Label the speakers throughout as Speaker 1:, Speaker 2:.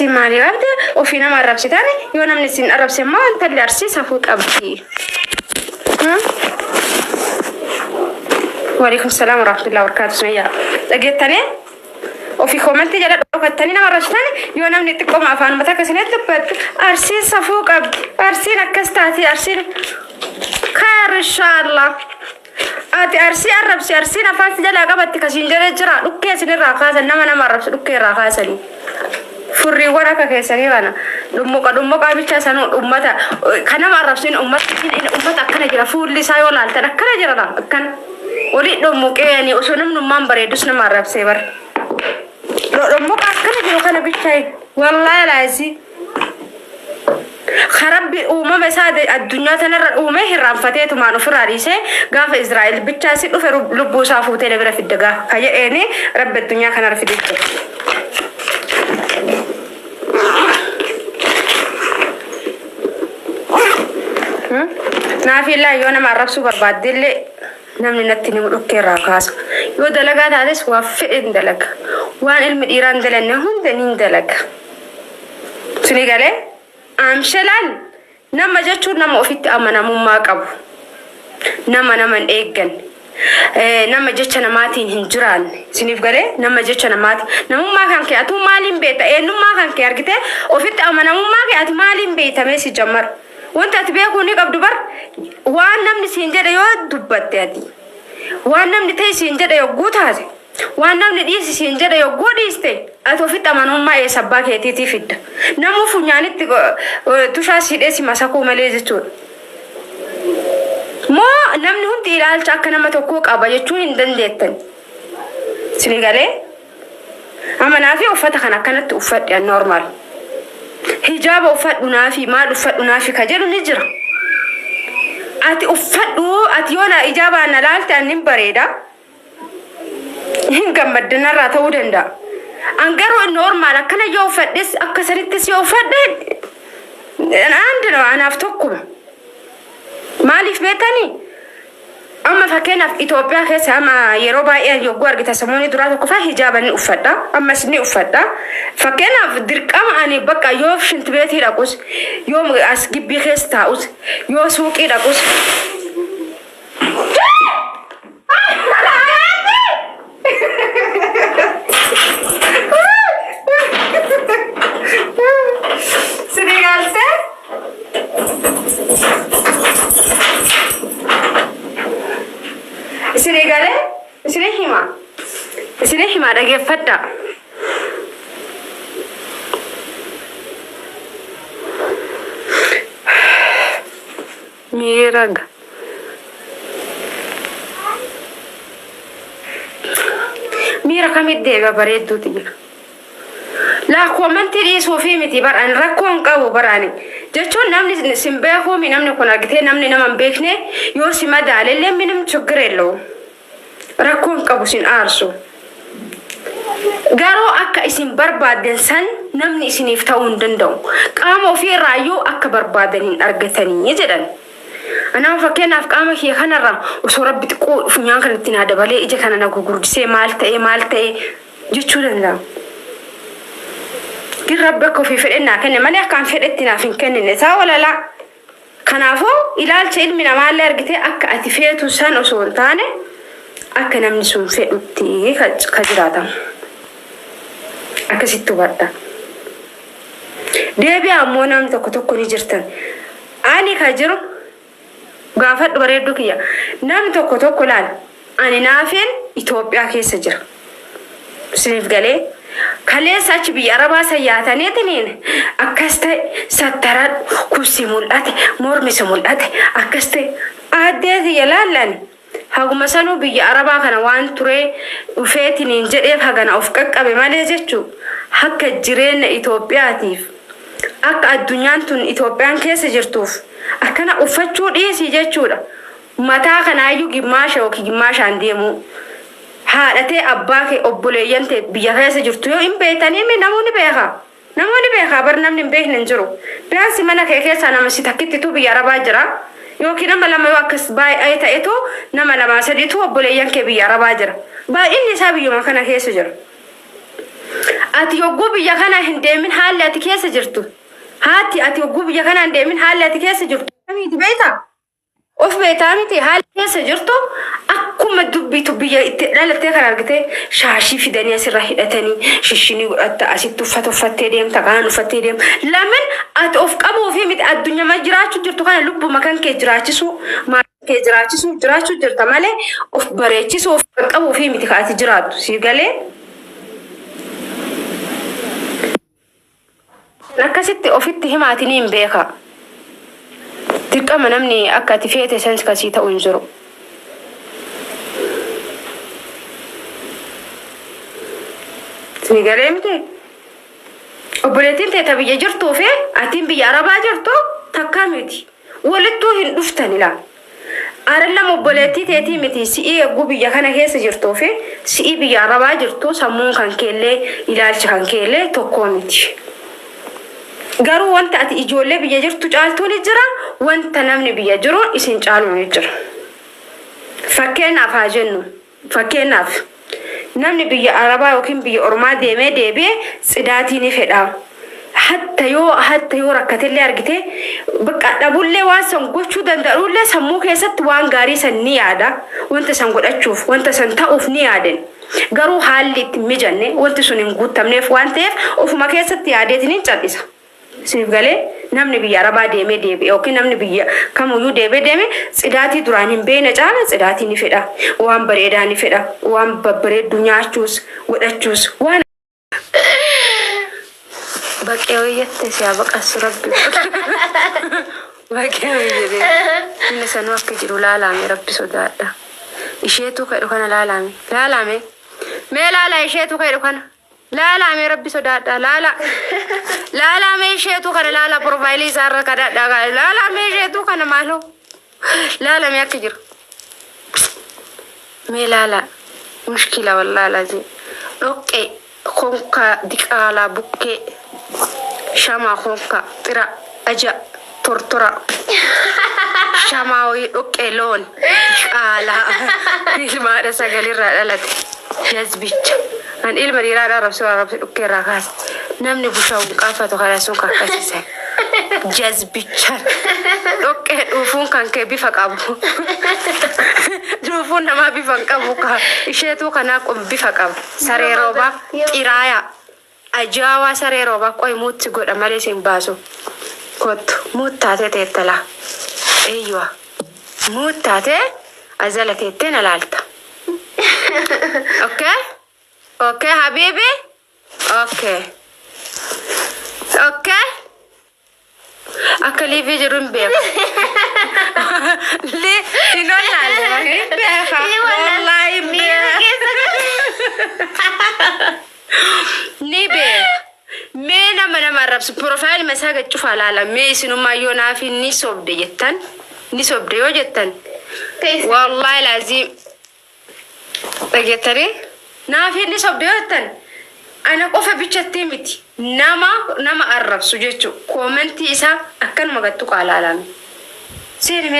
Speaker 1: أرسي مالي قبل وفينا ما ربسي تاني يونا من السن أربسي ما أنت اللي أرسي سفوك أبكي. وعليكم السلام ورحمة الله وبركاته. سمية لقيت تاني وفي كومنت جلد وقتني نما رشتاني يونا من تقوم عفان متى كسنت تبت أرسي سفوك أب أرسي نكستاتي أرسي خير إن شاء الله. أتي أرسي أربسي أرسي نفاس جلا قبت كسين جلا جرا لكي سني راقاسا نما ربس لكي راقاسني فري ورا كيسني وانا دمك أبيتها سنو أمتا كنا ما ربسين أمتا كنا جرا فول لساي ولا أنت كنا جرا كنا ولي دمك يعني أصلا من ما بريدوس نما ربسي بر دمك كنا جرا كنا بيتها والله لازم خرب وما مساد الدنيا تنر وما هي رافته ما نفر عليه قاف إسرائيل بتشاسي نفر لبوسا فوتة لبرا في الدجا هيا إني رب الدنيا كان رفيق نافي الله يونا ما رب سوبر بعدين لي نمني نتني ملوكي راكاس يو دلقات هذا سوافئ دلق وان المديران دلنهم دنين دلق سني قاله أمشلان نما جاتشو نما أفيت أمنا مما قبو نما إيجن نما جاتشنا ماتين هنجران سنيف قاله نما جاتشنا مات نما ما كان كي أتو مالين بيتا نما كان كي أركته أفيت أمنا مما كي أتو مالين بيتا ميسي جمر وانت أتبيعكوني قبل دبر وان نمني سينجر يو دبت يدي وان نمني تي سينجر يو قوت هذي وانا من ديس سينجر يو غوديستي اتوفيت امانو ما يسباك يتي فيد نمو فنياني تشاسي ديسي مساكو ماليزتو مو نمن هون تيلال چاكنا ما توكو قبا يچون دنديتن سنغالي اما نافي وفتا كنا كانت وفت يا نورمال حجاب وفت نافي ما وفت نافي كجلو نجرا اتي وفتو اتي يونا اجابه انا لالت ان بريدا هنگا مدنا راتا ودندا انغرو نورمال كنا يو فدس اكسرتس يو فد عندنا انا افتكم مالي في بيتاني اما فكنا في اثيوبيا خيسا ما يروبا يو غورغ تسموني دراتو كفا حجابني افدا اما سني افدا فكنا في درقم اني بقى يو شنت بيتي راقوس يوم اسغبي خيستاوس يو سوقي راقوس سني ما دغه فدا ميرغ كميدة بريدو تيجي لا كومنتي لي سوفي متي بر ان ركون قو براني جچون نمني سمبهو مي نمني كنا غتي نمني نمن بيكني يو سيما دالله منم چغر يلو ركون قبو سين ارسو غارو اكا اسم بربادن سن نمني اسن يفتاون دندو قامو في رايو اكا بربادن ارغتني يجدن انا فكنا افقامه هي خنرا وسرب تقو فنيان كنتنا دبالي اجي كان نغغور سي مالتي جچولن لا ربك في فرقنا كان ما كان فرقتنا فين كان النساء ولا لا كنافو الى العلم من ما لرغتي اكا اتفيتو سن وسلطانه اكا نمنسون فدتي كجراتا اكا ستو بدا ديبي امونام تكتكو نجرتن اني كجرو غافد بريدو كيا نام تكتكو لان اني نافين اثيوبيا كيس جر سيف غالي كليساچ بي عربا سياتني تنين اكسته سترات كوسي مولات مورمس مولات اكسته ادي يلالن هاغ مسلو بي عربا كان وان تري وفيتنين جديف هاغنا افقق بمالجچو حق جيرين اثيوبياتيف اك الدنيانتون اثيوبيان كيس جرتوف اكنا افچو ديسي جچودا متا كان ايو غماشا وكي غماشا انديمو هادته اباك اوبوليانت بيهاس جرتو ام بيتاني من نموني بيها برنامج بيه ننجرو بيانسي منا كيكيس انا مشي تكتتو بياربا جرا يوكينا ملما يوكس باي ايتا ايتو نما لما سديتو اوبوليان كي بياربا جرا با اني سابي يوم كان كيس جرا ati yogguu biyya kana hin deemin haalli ati keessa jirtu haati ati yogguu biyya kana hin deemin haalli ati keessa jirtu miti beeta of beetaa miti haalli keessa jirtu akkuma dubbitu biyya itti dhalattee kan argite shaashii fidanii asirra hidhatanii shishinii godhatta asitti uffata uffattee deemta kaan uffattee deemta lamin ati of qabuu fi miti addunyaa jiraachuu jirtu kana lubbuma kan kee jiraachisu kee jiraachuu jirta malee of bareechisu of qabuu fi miti kaati jiraattu si galee akkasitti ofitti himaatiniin beeka dirqama namni akka ati feete sans kasii ta'u hin jiru. Sinigalee miti obboleettiin teeta biyya jirtuu fi atiin biyya arabaa jirtu takkaa miti walittuu hin dhuftan ilaa. Arallam obboleettii teetii miti si'ii eeguu biyya kana keessa jirtuu fi si'ii biyya arabaa jirtu sammuun kan keellee ilaalcha kan keellee tokkoo miti. Garuu wanta ati ijoollee biyya jirtu caaltuun jira wanta namni biyya jiru isin caaluun jira. Fakkeenyaaf haa jennu fakkeenyaaf namni biyya arabaa yookiin biyya ormaa deemee deebi'ee tsidaatii ni fedha. Hatta yoo rakkatellee argite bakka dhabullee waan san gochuu danda'ullee sammuu keessatti waan gaarii san ni yaada wanta san godhachuuf wanta san ta'uuf ni yaadan. Garuu haalli itti mijanne wanti sun hin guutamneef waan ta'eef ofuma keessatti yaadeetiin hin cal'isa. Siif galee namni biyya arabaa deemee deebi'e yookiin namni biyya kamuyyuu deeme tsidaatii duraan hin beekne caala tsidaatii ni fedha waan bareedaa ni fedha waan babbareedduu nyaachuus godhachuus waan baqqee wayyatte siyaa baqassu rabbi baqqee wayyate inni sanuu akka jiru laalaame rabbi sodaadha isheetu kadhu kana laalaame mee laala isheetu kadhu kana laalaame rabbi sodaadha laalaame isheetu kana laala profaayilii isaarra kadhadha laalaame isheetu kana maaloo laalaame akka jiru mee laala mushkila wallaahi laazim dhoqqee konka diqaalaa bukkee shamaa konka xira aja tortora shamaa wayii dhoqqee loon diqaalaa ilmaadha sagalirraa dhalate jazbicha an ilma dhiiraadha arrabsi dhukkee irraa kaasa namni bushaawun qaafatu kana sun kakkasiise jazbichaan dhoqqee dhuufuun kan kee bifa qabu dhuufuun namaa bifa hin qabu isheetu kanaa bifa qabu saree roobaa xiraaya ajaawaa saree roobaa qoy muutti godha malee sin baasu kottu muuttaatee teettalaa eeyyuwa muuttaatee azala teettee na laalta. Okay, habibi. Okay. Akka liivii jiru hin beeku. Hin wallaalle hin beeka. Wallaahi hin beeka. Ni beeka. Mee nama arrabsu profaayil masaa gachuufaa laala. Mee isinummaa yoo naaf ni sobde jettan. Ni sobde yoo jettan. Wallaahi laazim. Dhageettanii? Naaf ni sobde yoo jettan. Ana qofa bichatti miti. Nama arrabsu jechuun koomentii isaa akkanuma gattu qaalaalame. Seeni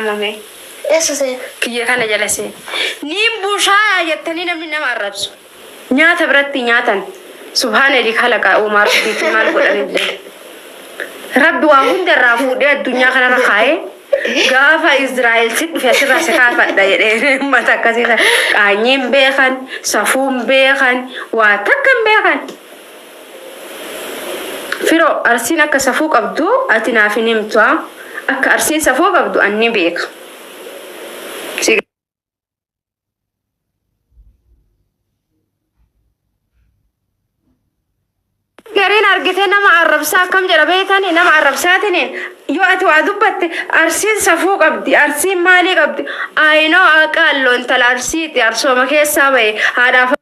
Speaker 1: mamee.
Speaker 2: Eessa seena?
Speaker 1: Kiyya kana jala seeni. Niin bushaa jettanii namni nama arrabsu. Nyaata biratti nyaatan. Subhaanallah khalaqa uumaa rabbiitti maal godhanillee. Rabbi waa hundarraa fuudhee addunyaa kanarra kaa'ee gaafa Israa'el si dhufe asirraa si kaafadha jedhee mata akkasiisa qaanyiin beekan safuun beekan waa takka hin beekan. Firoo arsiin akka safuu qabdu ati naaf hin himtu akka arsiin safuu qabdu anni beeka. Gariin argitee nama arrabsaa akkam jedha beekani nama arrabsaatiin yoo ati waa dubbatte arsiin safuu qabdi arsiin maalii qabdi ayinoo aqaalloon intala arsiiti arsooma keessaa bahe haadhaaf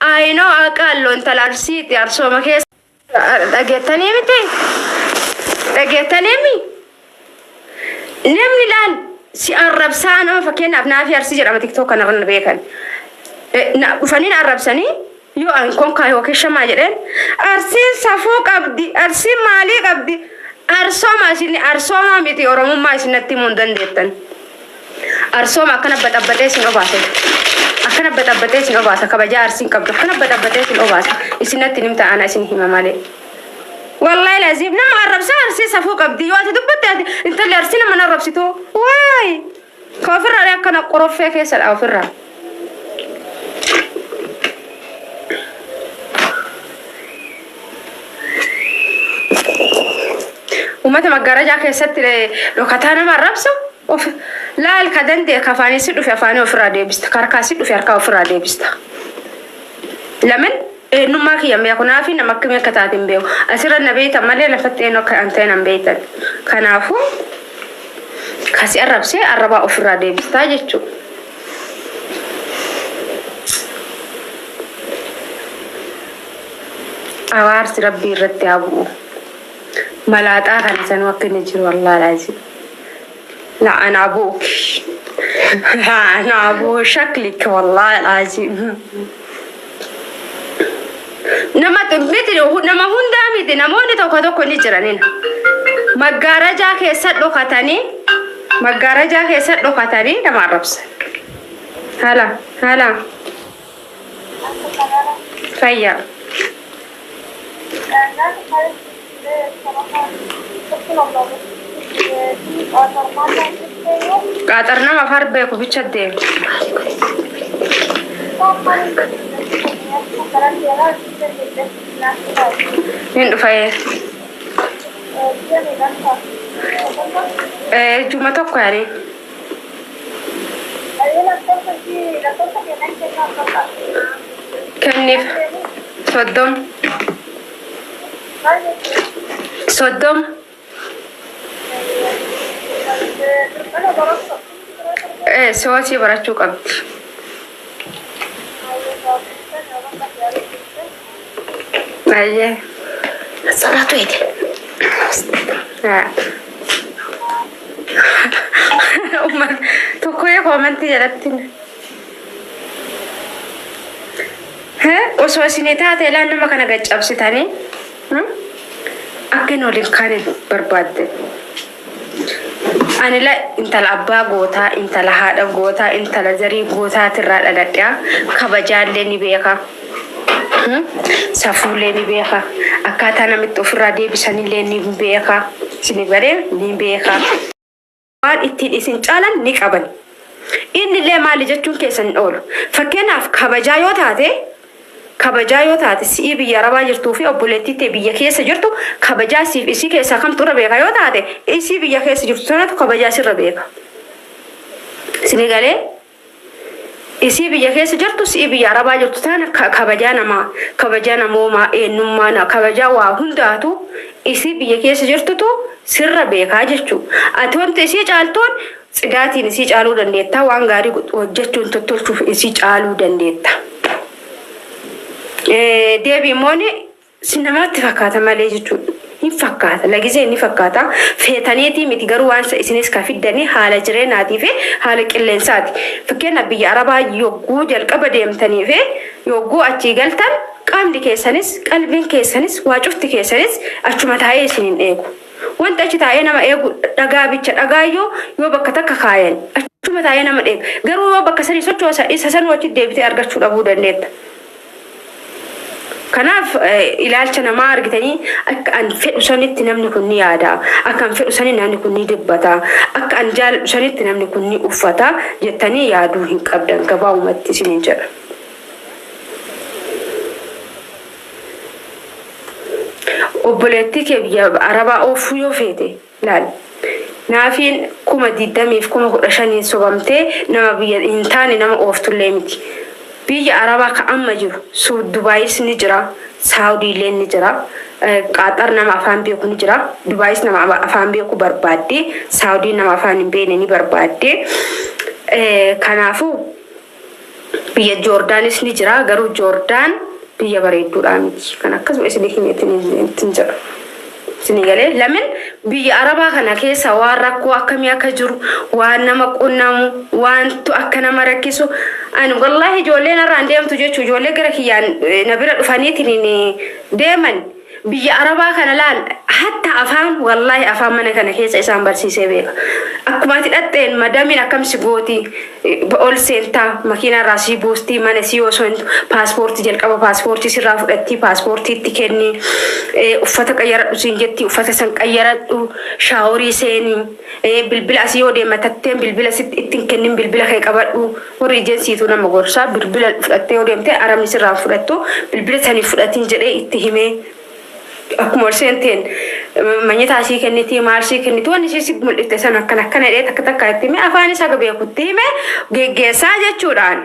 Speaker 1: ayinoo aqaalloon intala arsiiti arsooma keessaa dhageettanii miti dhageettanii namni laal si arrabsaa nama fakkeenyaaf naafi arsii jedhama tiktook kanarra beekan dhufaniin arrabsanii yoo an konkaa yookiin shamaa jedheen arsiin safuu qabdi arsiin maalii qabdi arsooma miti oromummaa isinatti himuun dandeettan أرسوم أكنا بتأبتة سين أباسة أكنا بتأبتة سين أباسة كبجا أرسين قبل أكنا بتأبتة سين أباسة إسنا تنمت أنا سين هما مالي والله لازم نما أربسا أرسي سفوق أبدي واتي دبتة أنت اللي أرسينا من أربسيتو واي كافر عليك كنا قرف فيك يسأل أو فرّا ومتى ما جرّجا كيست لو كتانا ما ربسو لا الكدن دي كفاني سيدو في أفاني وفرّا دي بست كاركا سيدو في أركا وفرّا دي بست لمن نما كي يم يكون عارفين نما كم يكتاتين بيو أسير النبي تملي لفت إنه كأنتين بيتك كنافو كاسي الربسي الربا أفرّا دي بست جتشو أوارس ربي رتي أبو ملاتا كان سنوك نجر والله لازم لا أنا أبوك لا أنا أبو شكلك والله لازم نما تبتدي نما هون دامي نما هون توكادو كوني جرانين مغارجا كيسات لوكاتاني مغارجا كيسات لوكاتاني نما ربس هلا فيا قاطرنا ما فرق بيكو بيتشدي من فاي جمعتك يعني كنف صدم سواتي براتو قبل أيه صلاة ويدي أمك تقولي كومنتي جلبتين ها وسواسيني تاتي لأنه ما كان قد أبسطاني أكنو لكان برباد أنا لا أنت الأبا غوتا أنت الهذا غوتا أنت الزري غوتا ترى الأداء كبجان لني بيكا سافو لني بيكا أكاتنا متوفر دي بسني لني بيكا سني بريم لني بيكا وان إتين إسين جالن نكابن إن اللي ما لجتون كيسن أول فكنا في كبجايوت هذا كبجايوت هذا سي بيا ربا جرتو في أبولتي تبيا كيس جرتو كبجا سي إسي كيس كم ترى بيكا يوت هذا إسي بيا كيس جرتو سنة كبجا سي ربيكا سني قالي إسي بيا كيس جرتو سي بيا ربا جرتو سنة كبجا نمو ما إنما نا كبجا وهنداتو إسي بيا كيس جرتو تو سر بيكا جرتو أتون تسي جالتون سداتي نسي جالو دنديتا وانغاري وجتون تطلتو إسي جالو دنديتا deebi mooni sinamatti fakkaata malee jechuudha ni fakkaata lagisee ni fakkaata feetaniiti miti garuu waan isinis ka fiddanii haala jireenyaatii fi haala qilleensaati fakkeenyaaf biyya arabaa yogguu jalqaba deemtanii fi yogguu achii galtan qaamni keessanis qalbiin keessanis waa cufti keessanis achuma taa'ee isiniin eegu wanta achi taa'ee nama eegu dhagaa bicha dhagaayyoo yoo bakka takka kaayan achuma taa'ee nama eegu garuu yoo bakka sanii sochoosa isa sanuu achi deebitee argachuu dhabuu dandeetta. kanaaf ilaalcha namaa argitanii akka an fedhu sanitti namni kun ni yaada akka an fedhu sanitti namni kun ni dubbata akka an jaalladhu sanitti namni kun ni uffata jettanii yaaduu hin qabdan gabaabumatti isiniin jedha. obboleettii kee biyya arabaa oofuu yoo feete laal naafiin 20,000 15,000 sobamtee nama biyya hin taane nama ooftullee miti. biyya arabaa ka amma jiru Dubaayis ni jira Saawudii illee ni jira Qatar nama afaan beeku ni jira Dubaayis nama afaan beeku barbaadde Saawudii nama afaan hin beekne ni barbaadde kanaafuu biyya Joordaanis ni jira garuu Joordaan biyya bareedduudha miti kan akkasuma isin himeetiin jira Senegalee lamin biyya arabaa kana keessa waan rakkoo akkamii akka jiru waan nama qunnamu waantu akka nama rakkisu ani wallahi ijoolleen irraan deemtu jechuu ijoollee gara kiyyaan na bira dhufaniitiin deeman biyya arabaa kana laal hatta afaan wallahi afaan mana kana keessa isaan barsiisee beeka akkuma ati dhatteen madamin akkam si gooti ol seentaa makiina raasii buustii mana si osoo paaspoortii jalqaba paaspoortii sirraa fudhatti paaspoortii itti kenni uffata qayyaradhu siin jetti uffata san qayyaradhu shaaworii seeni bilbila asii yoo deematatteen bilbila sitti ittiin kennin bilbila kee qabadhu warri ejeensiitu nama gorsaa bilbila fudhattee yoo deemte aramni sirraa fudhattu bilbila sanii fudhatiin jedhee itti himee akkuma seenteen manyataa sii kenniti maal sii kenniti waan ishee si mul'ifte san akkana jedhee takka takka itti himee afaan isaa beekutti himee geggeessaa jechuudhaan.